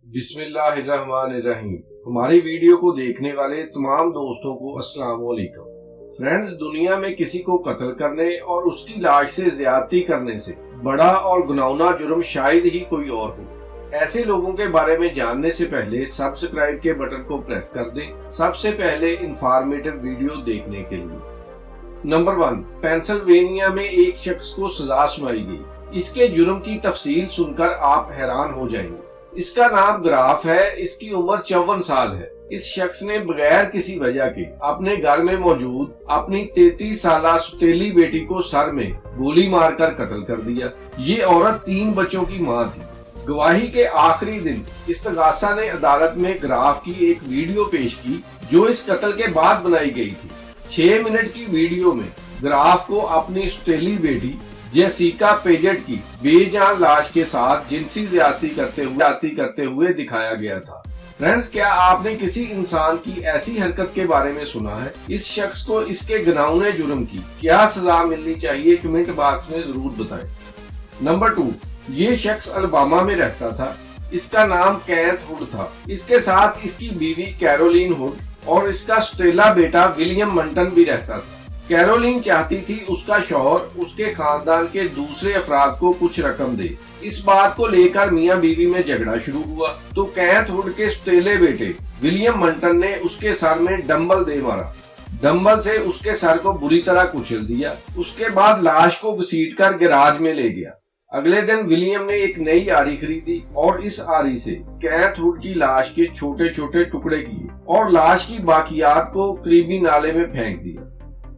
بسم اللہ الرحمن الرحیم۔ ہماری ویڈیو کو دیکھنے والے تمام دوستوں کو السلام علیکم۔ فرینڈز، دنیا میں کسی کو قتل کرنے اور اس کی لاش سے زیادتی کرنے سے بڑا اور گناؤنا جرم شاید ہی کوئی اور ہو۔ ایسے لوگوں کے بارے میں جاننے سے پہلے سبسکرائب کے بٹن کو پریس کر دیں، سب سے پہلے انفارمیٹو ویڈیو دیکھنے کے لیے۔ نمبر 1، پینسلوینیا میں ایک شخص کو سزا سنائی گئی۔ اس کے جرم کی تفصیل سن کر آپ حیران ہو جائیں گے۔ اس کا نام گراف ہے، اس کی عمر 54 سال ہے۔ اس شخص نے بغیر کسی وجہ کے اپنے گھر میں موجود اپنی 33 سالہ سوتیلی بیٹی کو سر میں گولی مار کر قتل کر دیا۔ یہ عورت 3 بچوں کی ماں تھی۔ گواہی کے آخری دن استغاثہ نے عدالت میں گراف کی ایک ویڈیو پیش کی جو اس قتل کے بعد بنائی گئی تھی۔ 6 منٹ کی ویڈیو میں گراف کو اپنی سوتیلی بیٹی جیسیکا پیجٹ کی بے جان لاش کے ساتھ جنسی زیادتی کرتے ہوئے دکھایا گیا تھا۔ فرینڈز، کیا آپ نے کسی انسان کی ایسی حرکت کے بارے میں سنا ہے؟ اس شخص کو اس کے گناؤنے جرم کی کیا سزا ملنی چاہیے؟ کمنٹ باکس میں ضرور بتائیں۔ نمبر 2، یہ شخص الاباما میں رہتا تھا۔ اس کا نام کینتھ ہوڈ تھا۔ اس کے ساتھ اس کی بیوی کیرولین ہوڈ اور اس کا سوتیلا بیٹا ولیم منٹن بھی رہتا تھا۔ کیرولین چاہتی تھی اس کا شوہر اس کے خاندان کے دوسرے افراد کو کچھ رقم دے۔ اس بات کو لے کر میاں بیوی میں جھگڑا شروع ہوا تو کینتھ ہوڈ کے سوتیلے بیٹے ولیم منٹن نے اس کے سر میں ڈمبل دے مارا۔ ڈمبل سے اس کے سر کو بری طرح کچل دیا۔ اس کے بعد لاش کو گھسیٹ کر گیراج میں لے گیا۔ اگلے دن ولیم نے ایک نئی آری خریدی اور اس آری سے کینتھ ہوڈ کی لاش کے چھوٹے چھوٹے ٹکڑے کیے اور لاش کی باقیات کو قریبی نالے میں پھینک دیا۔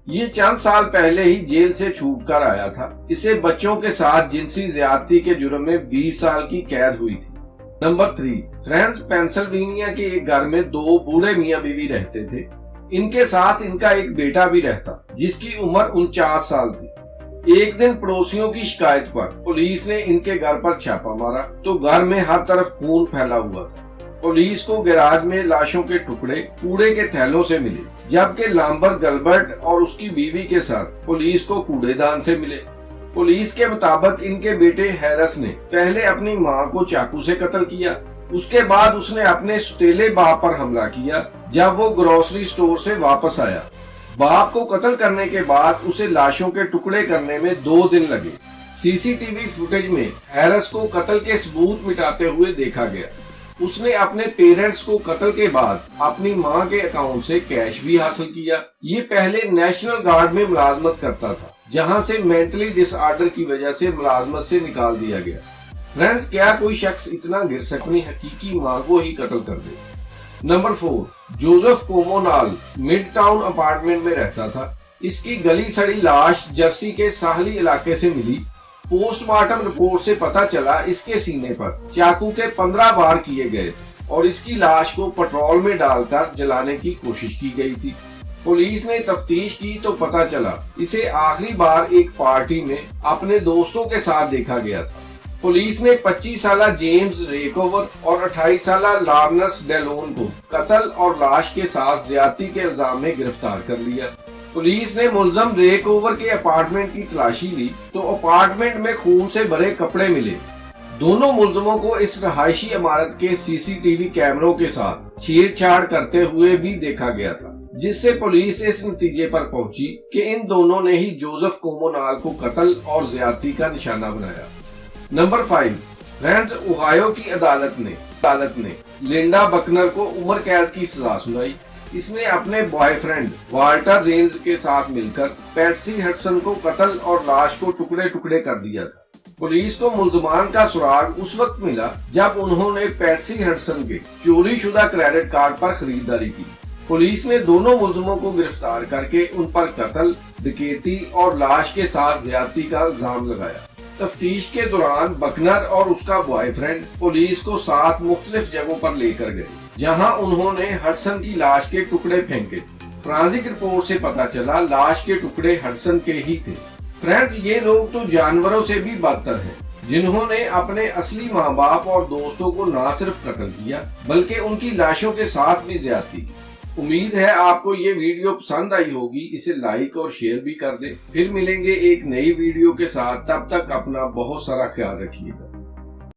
یہ چند سال پہلے ہی جیل سے چھوٹ کر آیا تھا۔ اسے بچوں کے ساتھ جنسی زیادتی کے جرم میں 20 سال کی قید ہوئی تھی۔ نمبر 3، فرینڈز، پینسلوینیا کے ایک گھر میں 2 بوڑھے میاں بیوی رہتے تھے۔ ان کے ساتھ ان کا ایک بیٹا بھی رہتا جس کی عمر 49 سال تھی۔ ایک دن پڑوسیوں کی شکایت پر پولیس نے ان کے گھر پر چھاپا مارا تو گھر میں ہر طرف خون پھیلا ہوا تھا۔ پولیس کو گیراج میں لاشوں کے ٹکڑے کوڑے کے تھیلوں سے ملے، جبکہ لامبرٹ گلبرٹ اور اس کی بیوی کے ساتھ پولیس کو کوڑے دان سے ملے۔ پولیس کے مطابق ان کے بیٹے ہیرس نے پہلے اپنی ماں کو چاقو سے قتل کیا، اس کے بعد اس نے اپنے سوتیلے باپ پر حملہ کیا جب وہ گروسری سٹور سے واپس آیا۔ باپ کو قتل کرنے کے بعد اسے لاشوں کے ٹکڑے کرنے میں 2 دن لگے۔ CCTV فوٹیج میں ہیرس کو قتل کے ثبوت مٹاتے ہوئے دیکھا گیا۔ اس نے اپنے پیرنٹس کو قتل کے بعد اپنی ماں کے اکاؤنٹ سے کیش بھی حاصل کیا۔ یہ پہلے نیشنل گارڈ میں ملازمت کرتا تھا، جہاں سے مینٹلی ڈس آرڈر کی وجہ سے ملازمت سے نکال دیا گیا۔ فرینڈز، کیا کوئی شخص اتنا گر سکتا اپنی حقیقی ماں کو ہی قتل کر دے؟ نمبر 4، جوزف کومونال مڈ ٹاؤن اپارٹمنٹ میں رہتا تھا۔ اس کی گلی سڑی لاش جرسی کے ساحلی علاقے سے ملی۔ پوسٹ مارٹم رپورٹ سے پتا چلا اس کے سینے پر چاقو کے 15 وار کیے گئے اور اس کی لاش کو پٹرول میں ڈال کر جلانے کی کوشش کی گئی تھی۔ پولیس نے تفتیش کی تو پتا چلا اسے آخری بار ایک پارٹی میں اپنے دوستوں کے ساتھ دیکھا گیا تھا۔ پولیس نے 25 سالہ جیمز ریکوور اور 28 سالہ لارنس ڈیلون کو قتل اور لاش کے ساتھ زیادتی کے الزام میں گرفتار کر لیا۔ پولیس نے ملزم ریک اوور کے اپارٹمنٹ کی تلاشی لی تو اپارٹمنٹ میں خون سے بھرے کپڑے ملے۔ دونوں ملزموں کو اس رہائشی عمارت کے CCTV کیمروں کے ساتھ چھیڑ چھاڑ کرتے ہوئے بھی دیکھا گیا تھا، جس سے پولیس اس نتیجے پر پہنچی کہ ان دونوں نے ہی جوزف کومونال کو قتل اور زیادتی کا نشانہ بنایا۔ نمبر 5، فرینڈز، اوہایو کی عدالت نے لنڈا بکنر کو عمر قید کی سزا سنائی۔ اس نے اپنے بوائے فرینڈ والٹر رینز کے ساتھ مل کر پیٹسی ہڈسن کو قتل اور لاش کو ٹکڑے ٹکڑے کر دیا تھا۔ پولیس کو ملزمان کا سراغ اس وقت ملا جب انہوں نے پیٹسی ہڈسن کے چوری شدہ کریڈٹ کارڈ پر خریداری کی۔ پولیس نے دونوں ملزموں کو گرفتار کر کے ان پر قتل، ڈکیتی اور لاش کے ساتھ زیادتی کا الزام لگایا۔ تفتیش کے دوران بکنر اور اس کا بوائے فرینڈ پولیس کو 7 مختلف جگہوں پر لے کر گئے جہاں انہوں نے ہڈسن کی لاش کے ٹکڑے پھینکے۔ فرانزک رپورٹ سے پتا چلا لاش کے ٹکڑے ہڈسن کے ہی تھے۔ فرینڈز، یہ لوگ تو جانوروں سے بھی بدتر ہیں، جنہوں نے اپنے اصلی ماں باپ اور دوستوں کو نہ صرف قتل کیا بلکہ ان کی لاشوں کے ساتھ بھی زیادتی کی۔ امید ہے آپ کو یہ ویڈیو پسند آئی ہوگی۔ اسے لائک اور شیئر بھی کر دیں۔ پھر ملیں گے ایک نئی ویڈیو کے ساتھ، تب تک اپنا بہت سارا خیال رکھیے گا۔